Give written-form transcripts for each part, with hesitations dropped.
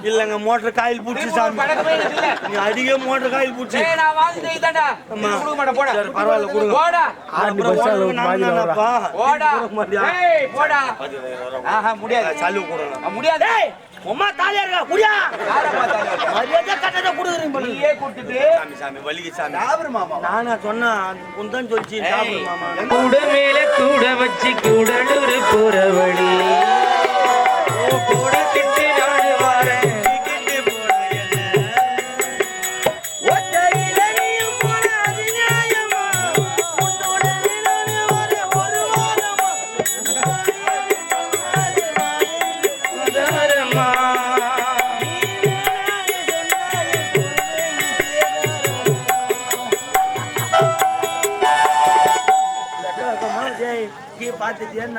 இல்லங்க motor coil பூச்சி சாமி நீ அடிக்க மோட்டர் காயில் பூச்சி நான் வாங்கி தான்டா குடுக்க மாட்டேன் போடா பரவாயில்ல குடுங்க போடா போடா ஏய் போடா முடியாது சல்லு குடுங்க முடியாது உம்மா தாலியா இருக்கா குடியா யாரம்மா தாலியா மரியாதை கட்டத குடுறீங்க நீயே கூட்டிட்டு சாமி வலிக்கு சாமி சாப்பிடு மாமா நானா சொன்னா குந்தன் சொல்லிச்சு சாப்பிடு மாமா கூட மேல கூட வச்சு கூடலூர் போற வழி கூட திட்டு நாடு வாரேன் என்ன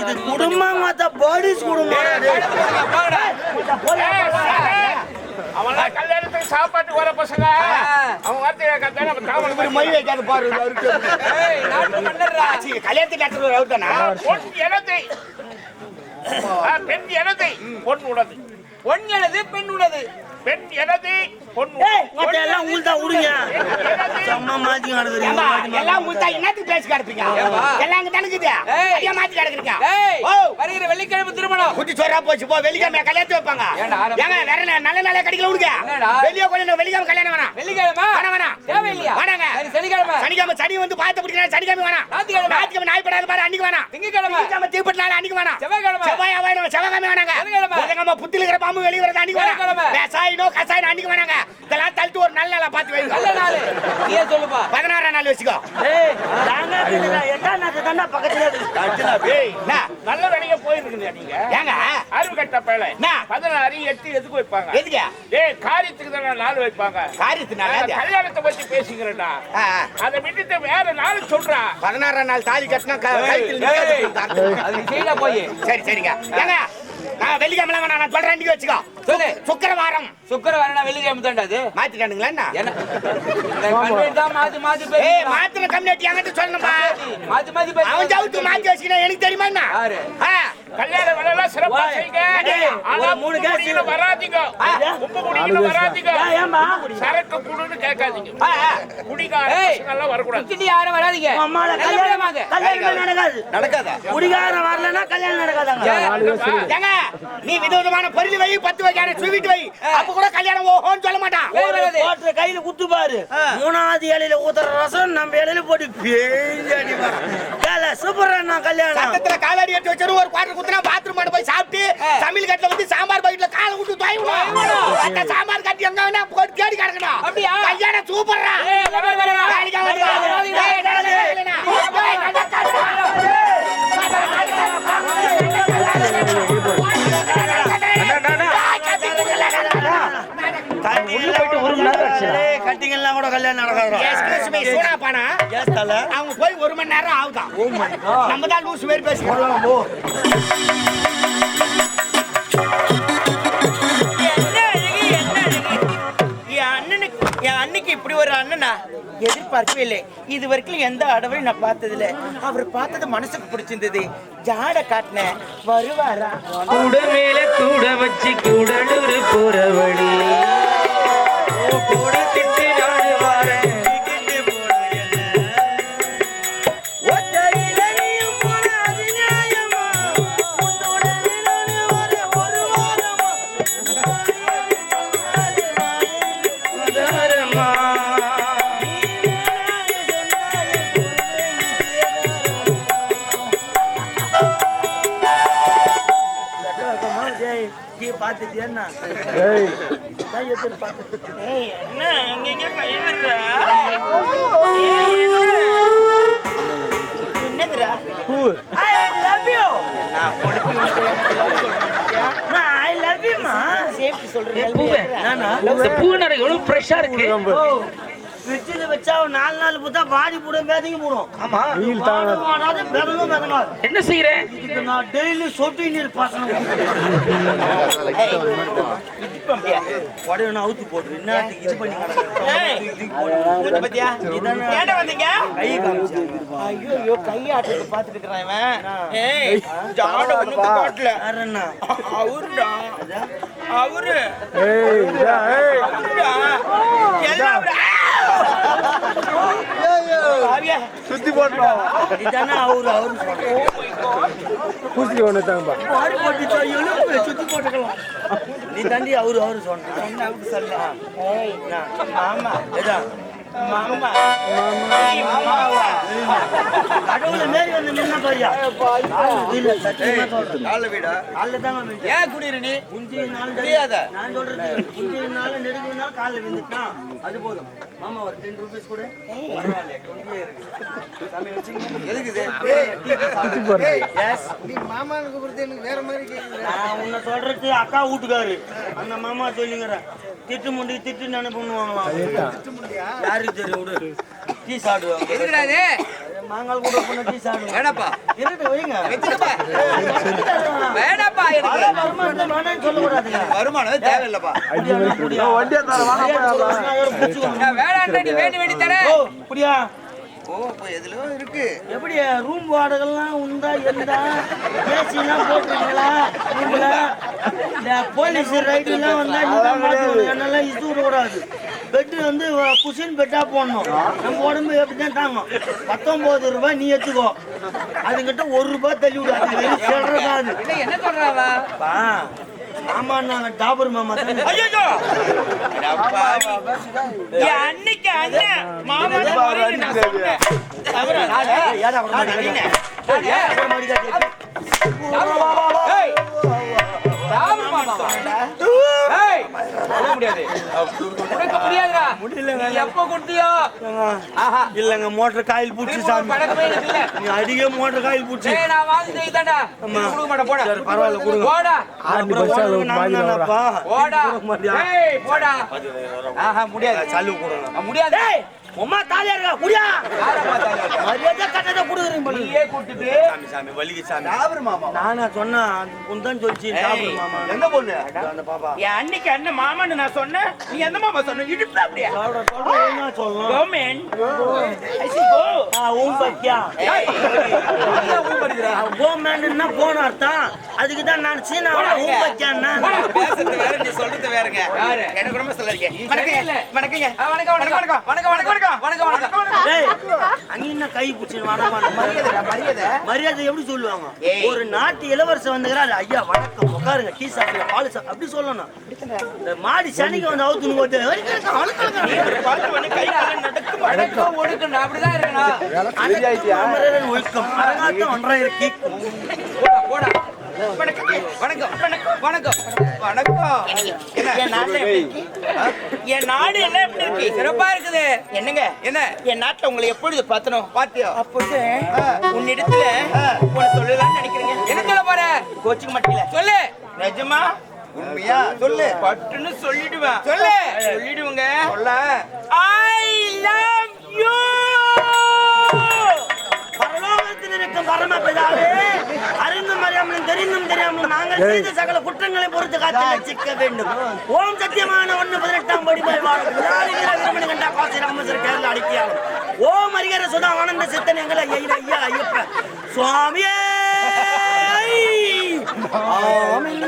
இது குடும்பம் மத்த பாடிஸ் குடும்பம் அவன் கல்யாணத்துக்கு சாப்பாட்டு வர பசங்க அவன் வார்த்தையை கத்தான நம்ம தாமரை மொழி வைக்காத பாரு கல்யாணத்துக்கு பொன் எனது பெண் எனது பொன் உனது பொன் எனது பெண் உனது பெண் எனது பொன் எல்லாம் உள்தா விடுங்க அம்மா மாத்தி கிடக்குறீங்க எல்லாம் உள்தா என்னத்துக்கு பேசி கிடப்பீங்க எல்லாம் அங்க தனக்குது ஐயா மாத்தி கிடக்குறீங்க வருகிற வெள்ளிக்கிழமை திருமணம் குட்டி சோறா போச்சு போ வெள்ளிக்கிழமை கல்யாணத்து வைப்பாங்க ஏங்க வேற நல்ல நாளே கிடைக்கல விடுங்க வெளியே கொண்டு வெள்ளிக்கிழமை கல்யாணம் வேணாம் வெள்ளிக்கிழமை வேணாம் தேவையில்லையா வேணாங்க சனிக்கிழமை சனிக்கிழமை சனி வந்து பார்த்து பிடிக்கிறேன் சனிக்கிழமை வேணாம் ஞாயிற்றுக்கிழமை நாய்ப்படாத பாரு அன்னைக்கு வேணாம் திங்கக்கிழமை தீப்பட்டு நாள் அன்னைக்கு வேணாம் செவ்வாய்க்கிழமை செவ்வாய்க்கிழமை வேணாங்க புத்தில இருக்கிற பாம்பு வெளியே வரது அன்னைக்கு வேணாம் வேசாயினோ கசாயினோ அன்னைக்கு வேணாங்க இதெல்லாம் தள்ளிட்டு ஒரு நல்ல நாளா பார்த்து வைங்க நல்ல நாள் நீயே சொல்லுப்பா 16ஆம் நாள் வச்சுக்கோ நல்ல வேலையா போயிருக்குங்க நீங்க ஏங்க அருவு கட்ட பேல 16 8 எதுக்கு வைப்பாங்க எதுக்கு டேய் காரியத்துக்கு தான நாள் வைப்பாங்க காரியத்துக்கு நாள் கல்யாணத்தை பத்தி பேசிக்கிறேன்டா அத விட்டுட்டு வேற நாள் சொல்றா 16ஆம் நாள் தாலி கட்டினா கையில் நிக்காது அது செய்யல போய் சரி சரிங்க ஏங்க நான் வெள்ளிக்கிழமை நான் சொல்றேன் நீங்க வச்சுக்கோ சொல்லு சுக்கிரவாரம் சுக்கிரவாரம் வெள்ளிக்கிழமை தான்டா அது மாத்திட்டானுங்களா என்ன கம்ப்ளீட் தான் மாத்தி ஏய் மாத்தின கம்யூனிட்டி என்கிட்ட சொல்லணும்பா மாத்தி அவன் ஜவுத்து மாத்தி வச்சினா எனக்கு தெரியுமா என்ன கல்யாண வேலைல சிறப்பா செய்யுங்க ஆனா 3 கேஸ் வராதீங்க உப்பு குடிங்க வராதீங்க ஏமா சரக்கு குடுன்னு கேட்காதீங்க குடிகார பசங்க எல்லாம் வர கூடாது கிட்டி யாரும் வராதீங்க அம்மால கல்யாணம் நடக்காதா குடிகார வரலனா கல்யாணம் நடக்காதாங்க ஏங்க நீ விதவிதமான பொருள் வை 10 வகையான ஸ்வீட் வை அப்ப கூட கல்யாணம் ஓஹோன்னு சொல்ல மாட்டான் போட்ற கையில குத்து பாரு மூணாவது இலையில ஊத்துற ரசம் நம்ம இலையில போட்டு பேஞ்சு அடிப்பாங்க ஏல சூப்பரா நான் கல்யாணம் சத்தத்துல காலடி எடுத்து வச்சிரு ஒரு குவாட்டர் குத்துனா பாத்ரூம் மாட்ட போய் சாப்பிட்டு சமையல் கட்டல வந்து சாம்பார் பைட்ல கால விட்டு தோய்வணும் அந்த சாம்பார் கட்டி எங்க வேணா போட்டு கேடி கிடக்கணும் அப்படியே கல்யாணம் சூப்பரா கட்டிங்கெல்லாம் கூட கல்யாணம் நடக்காது அவங்க போய் 1 மணி நேரம் ஆகுதான் நம்ம தான் லூசு மாதிரி பேசிக்கலாம் என் அன்னைக்கு இப்படி ஒரு அண்ணனா எதிர்பார்க்கவே இல்லை. இது வரைக்கும் எந்த அடவையும் நான் பார்த்ததில்ல. அவர் பார்த்தது மனசுக்கு பிடிச்சிருந்தது. ஜாட காட்டின வருவாரா கூட மேல கூட வச்சு கூடலூர் போற வழி கூட திட்டு நாடு வாரேன் ஃப்ரிட்ஜில் வச்சா 4 நாள் போட்டா வாடி போடும் மேதைக்கு போடும். ஆமா மெதனும் மெதனாது. என்ன செய்யறேன்? இதுக்கு நான் டெய்லி சொட்டு நீர் பாசனம் உடனே அவுத்து போட்டு என்ன இது பண்ணி ஐயோ கையாட்டுக்கு பாத்துட்டு இருக்கிறான் இவன். ஏய் ஜாட ஒண்ணுக்கு காட்டல. அவருடா அவரு சுத்தி போட்டோம் இதானே அவரு பூசி ஒண்ணு தாங்கப்பா சுத்தி போட்டுக்கலாம். நீ தாண்டி அவரு சொன்ன ஆமா மாமா கடவுளை மாரி வந்து நின்ன பாரியா ஏன் குடியிரு நீ நான் சொல்றது குஞ்சி நாள் நெடுங்குனாலும் காலில் விழுந்துட்டான். அது போதும் மாமா ஒரு 10 ரூபீஸ் கூட மாமானுக்கு கொடுத்து எனக்கு வேற மாதிரி நான் உன்னை சொல்றது அக்கா வீட்டுக்காரு அந்த மாமா சொல்லிங்கிறேன். திட்டு முண்டி திட்டு நினைப்பு பண்ணுவாங்களாம். யாருக்கு தெரியும் விடு. டீ சாப்பிடுவாங்க. எதுக்குடா இது? மாங்கால் கூட பண்ண டீ சாப்பிடுவாங்க. வேணாப்பா இருட்டு வைங்க. வேணாப்பா எனக்கு வருமானம் வேணாம்னு சொல்லக்கூடாதுங்க. வருமானம் தேவையில்லப்பா. வண்டியா தர வாங்க வேணாண்டா நீ வேண்டி தர. புரியா? எதுலயோ இருக்கு. எப்படி ரூம் வாடகைலாம் உண்டா இருந்தா ஏசிலாம் போட்டுருக்கீங்களா? இந்த போலீஸ் ரைடுலாம் வந்தா நீதான் மாத்தணும். என்னெல்லாம் இது விடக்கூடாது. பெட்டு வந்து குஷின் பெட்டா போடணும். நம்ம உடம்பு எப்படிதான் தாங்கும். 19 ரூபாய் நீ எடுத்துக்கோ. அதுங்கிட்ட 1 ரூபாய் தள்ளி விடு. அது வெறும் சொல்றதா அது. என்ன சொல்றாவா? ஆமா நான் டாபர் மாமா தான். அன்னைக்கு அண்ணன் மாமா நான் சொன்னேன். இல்லங்க மோட்டர் காயில் பூச்சி சாமி. நீ அடிக்க மோட்டர் காயில் பூச்சி. பரவாயில்ல கொடுங்க. முடியாது. உமா தாலியா இருக்கா குடியா மரியாதை கட்டதை கொடுக்குறீங்க. நீயே கூட்டிட்டு சாமி வலிக்கு சாமி நானா சொன்னா உன்தான் சொல்லிச்சு. மாமா எந்த பொண்ணு? அந்த பாப்பா என் அன்னைக்கு அண்ணன் மாமான்னு நான் சொன்னேன். நீ எந்த மாமா சொன்ன? இடுப்பு அப்படியா? சொல்லணும். கவர்மெண்ட் போன அர்த்தம். அதுக்குதான் நான் சீனா பேசுறது வேற, நீ சொல்றது வேறங்க. எனக்கு ரொம்ப சொல்லாதீங்க. வணக்கங்க வணக்கங்க வணக்கம் வணக்கம் வணக்கம் வணக்கம் வணக்கம் வணக்கம் வணக்கம். அங்க என்ன கை பிடிச்சி மரியாதை எப்படி சொல்லுவாங்க? ஒரு நாட்டு இளவரசர் வந்துக்கிறாரு. ஐயா வணக்கம் உட்காருங்க டீ சாப்பிடுங்க பால் அப்படி சொல்லணும். இந்த மாடி சனிக்கு வந்து அவுத்துன்னு போது கை நடக்கும் வணக்கம் ஒழுக்கம் அப்படிதான் இருக்கணும். ஒழுக்கம் அரங்காட்டம் 1,500 கேக்கும். போடா வணக்கம் வணக்கம் வணக்கம் வணக்கம். என் நாட்டுல எப்படி இருக்கு? என் நாடு எல்லாம் எப்படி இருக்கு? சிறப்பா இருக்குது. என்னங்க என்ன? என் நாட்டுல உங்களை எப்பொழுது பார்த்தனும் பாத்தியா? அப்பொழுது உன்னிடத்துல உன்னை சொல்லலாம்னு நினைக்கிறீங்க. என்ன சொல்ல போற? கோச்சிக்க மாட்டீங்களா? சொல்லு. நிஜமா உண்மையா சொல்லு. பட்டுன்னு சொல்லிடுவேன். சொல்லு. சொல்லிடுவேங்க. சொல்ல. I love you. பரலோகத்தில் இருக்கும் பரமபிதாவே அறிந்தும் அறியாமலும் தெரிந்தும் தெரியாமலும் நாங்கள் செய்த சகல குற்றங்களை பொறுத்து காத்து ரட்சிக்க வேண்டும். ஓம் சத்தியமான 1:18 படி வீரமணி கண்டா காசி ராமேஸ்வர கேரள அடிக்கையாளர் ஓம் ஹரிஹர சுதா ஆனந்த சித்தன் எங்களை ஐயா ஐயப்ப சுவாமியே ஆமீன்.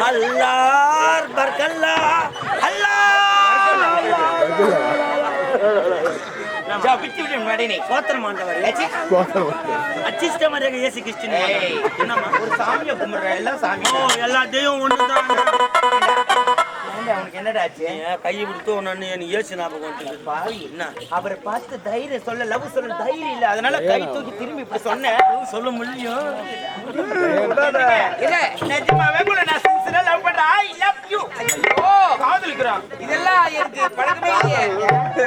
அல்லாஹ் பர்கல்லா அல்லாஹ் ஒரு சாமியை கும்பிடுற எல்லா சாமியும் எல்லா தெய்வம் ஒண்ணுதான். அவனுக்கு என்னடா ஆச்சு? கையை விடுத்து ஒன்னு ஏசு ஞாபகம் என்ன அவரை பார்த்து தைரியம் சொல்ல லவ் சொல்ல தைரியம் இல்ல. அதனால கை தூக்கி திரும்பி இப்படி சொன்னேன். சொல்ல முடியும். நிஜமாவே கூட நான் சின்சியரா லவ் பண்றேன். I love you. ஓ காதலிக்கிறான். இதெல்லாம் எனக்கு பழக்கமே இல்லையே.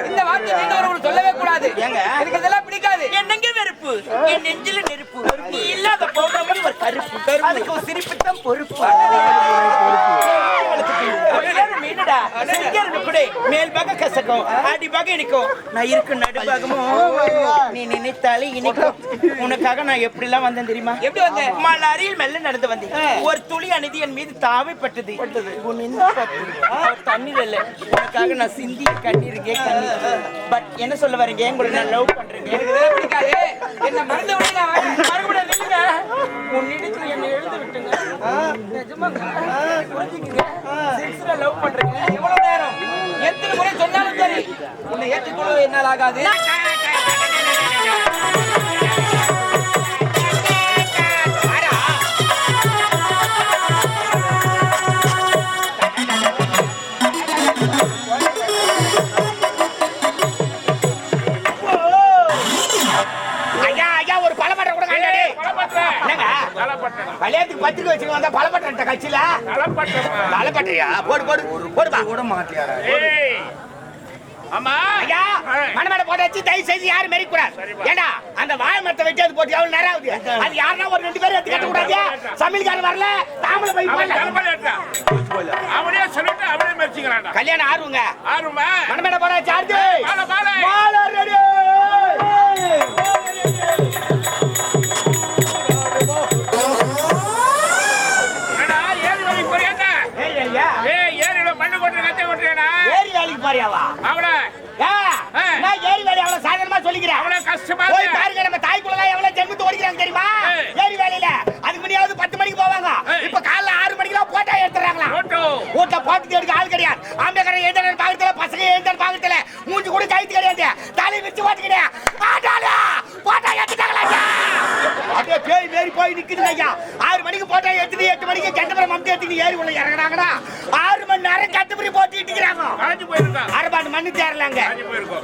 இந்த வார்த்தை நீங்க சொல்லவே கூடாது. ஏங்க எனக்கு இதெல்லாம் பிடிக்காது. என்னங்க வெறுப்பு? என் நெஞ்சில நெருப்பு. நீ இல்லாத பௌர்ணமி ஒரு கருப்பு. அதுக்கு ஒரு சிரிப்பு தான் பொறுப்பு. மீனடா சிங்கர் கூட மேல் பாக கசக்கும் அடி பாக இனிக்கும் நான் இருக்க நடுபாகமும் நீ நினைத்தாலே இனிக்கும் உனக்காக நான் எப்படி எல்லாம் வந்தேன் தெரியுமா எப்படி வந்த? மலாரியில் மெல்ல நடந்து வந்தேன் ஒரு துளி அநீதி என் மீது தாவைப்பட்டது உன் இந்த தண்ணீர் இல்ல உனக்காக நான் சிந்தி கண்ணீருக்கே கண்ணீர் பட் என்ன சொல்ல வரீங்க உங்களை நான் லவ் பண்றேங்க எனக்கு இதெல்லாம் பிடிக்காது. என்ன மறந்து விட நான் வரேன். மறுபடியும் நில்லுங்க உன்னிடத்துல என்னை எழுத விட்டுங்க நிஜமாங்க புரிஞ்சுக்கங்க சின்சியரா லவ் பண்றேங்க எவ்வளவு நேரம் எத்தனை முறை சொன்னாலும் சரி உன்னை ஏற்றுக்கொள்ள என்னால் ஆகாது. கல்யாணத்துக்கு பத்திரிக்கை வச்சுட்டு வந்தா பலப்பட்ட கட்சியில பலப்பட்டையா போடு போடு போடுப்பா கூட மாட்டியாரா ஆமா ஐயா மணமேட போட்டாச்சு தயவு செய்து யாரும் மெரிக்க கூடாது ஏண்டா அந்த வாழை மரத்தை வெட்டி அது போட்டு எவ்வளவு நேரம் ஆகுது அது யாருன்னா ஒரு 2 பேரும் எடுத்து கட்ட கூடாது சமையல்காரர் வரல தாமலை போய் அவனே சொல்லிட்டு அவனே மெரிச்சுக்கிறான் கல்யாணம் ஆர்வங்க ஆறுமா மணமேட போட்டாச்சு ஆர்த்தி மாலை மாலை ரெடி ஏரி வேலைக்கு பாரியாவா நான் ஏரி வேலை அவ்வளவு சாதாரணமா சொல்லிக்கிறேன் போய் பாருங்க நம்ம தாய்க்குள்ள எவ்வளவு ஜென்மத்து ஓடிக்கிறாங்க தெரியுமா ஏரி வேலையில அதுக்கு முன்னாடி 10 மணிக்கு போவாங்க இப்ப காலைல 6 மணிக்கு போட்டா எடுத்துறாங்களா வீட்டுல போட்டு எடுக்க ஆள் கிடையாது ஆம்பளை எழுந்தன பாக்கத்துல பசங்க எழுந்தன பாக்கத்துல மூஞ்சி கூட கைத்து கிடையாது தலை வச்சு ஓட்டுக்கிட்டே ஆட்டாளா போட்டா எடுத்துட்டாங்களா அப்படியே பேய் மேரி போய் நிக்குதுங்க ஐயா 6 மணிக்கு போட்டா எடுத்து 8 மணிக்கு கெட்டபுரம் மம்தி எடுத்து ஏரி உள்ள இறங்குறாங்கடா 6 மணி நேரம் கட்டுப்படி போட்டு இட்டுக்கிறாங்க அரபாண்டு மண்ணு தேரலாங்க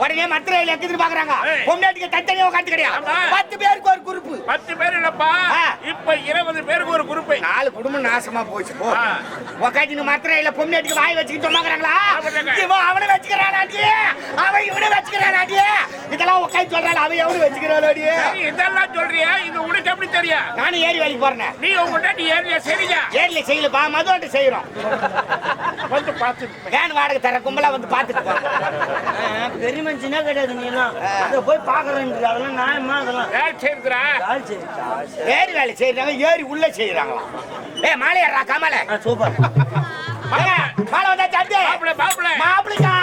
உடனே மத்திரையில எக்கிட்டு பாக்குறாங்க பொம்னாட்டிக்கு தனித்தனியா உட்காந்து கிடையாது 10 பேருக்கு ஒரு குரூப் 10 பேர் இல்லப்பா இப்ப 20 பேருக்கு ஒரு குரூப் 4 குடும்பம் நாசமா போச்சு உட்காந்து மத்திரையில பொம்னாட்டிக்கு வாய் வச்சுக்கிட்டு சொன்னாங்கறாங்களா இவன் அவனை வச்சுக்கிறானாடி அவன் இவனை வச்சுக்கிறானாடி இதெல்லாம் உட்காந்து சொல்றாள் அவன் எவனை வச்சுக்கிறானாடி இதெல்லாம் சொல்றியா இது உனக்கு எப்படி தெரியும் நானும் ஏரி வேலைக்கு போறேன் நீ உங்ககிட்ட நீ ஏரியா சரியா ஏரியில செய்யலப்பா மதுவண்ட செய்யறோம் வந்து பார்த்து வேன் வாடகை தர கும்பலா வந்து பாத்துட்டு போறேன் பெரிய மனுஷனே கிடையாது நீ எல்லாம் அதை போய் பாக்குறேன் அதெல்லாம் நியாயமா அதெல்லாம் சரிக்கிறா ஏரி வேலை செய்யறாங்க ஏரி உள்ள செய்யறாங்களாம் மாலை ஏறா கமல சூப்பர் மாலை வந்தா சட்டை மாப்பிள மாப்பிளைக்கா